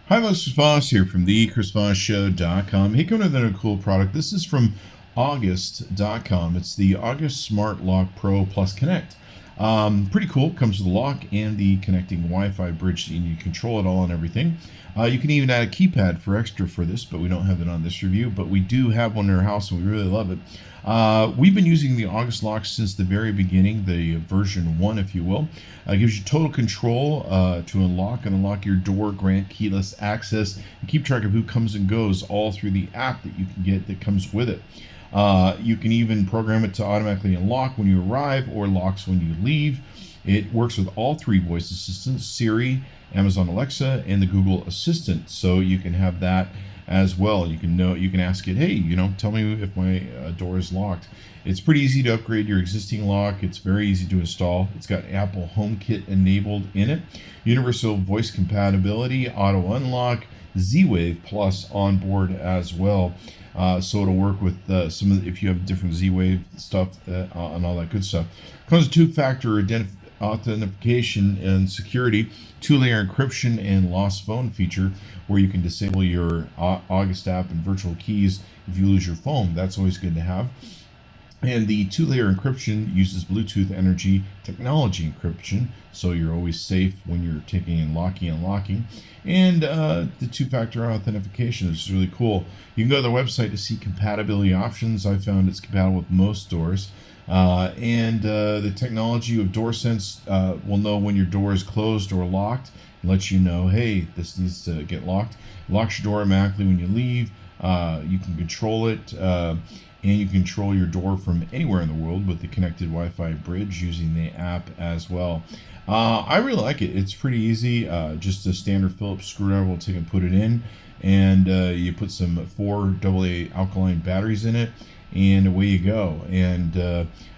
Hi, this is Voss here from the Chris Voss Show.com. Hey, coming with another cool product. This is from August.com. It's the August Smart Lock Pro Plus Connect. Pretty cool. Comes with a lock and the connecting Wi-Fi bridge, and you control it all and everything. You can even add a keypad for extra for this, but we don't have it on this review. But we do have one in our house, and we really love it. We've been using the August lock since the very beginning, the version 1, if you will. It gives you total control to unlock and unlock your door, grant keyless access, and keep track of who comes and goes all through the app that you can get that comes with it. You can even program it to automatically unlock when you arrive or locks when you leave. It works with all three voice assistants, Siri, Amazon Alexa, and the Google Assistant. So you can have that as well. You can ask it, hey, tell me if my door is locked. It's pretty easy to upgrade your existing lock. It's very easy to install. It's got Apple HomeKit enabled in it, universal voice compatibility, auto unlock, Z-Wave Plus on board as well. So it'll work with if you have different Z-Wave stuff and all that good stuff. Comes with two-factor authentication and security, two-layer encryption, and lost phone feature where you can disable your August app and virtual keys if you lose your phone. That's always good to have. And the two-layer encryption uses Bluetooth energy technology encryption, so you're always safe when you're taking and unlocking. And the two-factor authentication is really cool. You can go to the website to see compatibility options. I found it's compatible with most doors. And the technology of DoorSense will know when your door is closed or locked and let you know, hey, this needs to get locked. Locks your door automatically when you leave. You can control it. And you can control your door from anywhere in the world with the connected Wi-Fi bridge using the app as well. I really like it. It's pretty easy. Just a standard Phillips screwdriver will take and put it in, and you put some 4 AA alkaline batteries in it, and away you go. And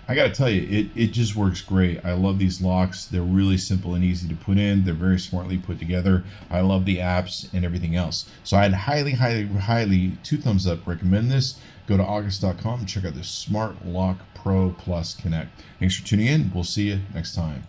I got to tell you, it just works great. I love these locks. They're really simple and easy to put in. They're very smartly put together. I love the apps and everything else. So I'd highly 2 thumbs up recommend this. Go to August.com and check out the Smart Lock Pro Plus Connect. Thanks for tuning in. We'll see you next time.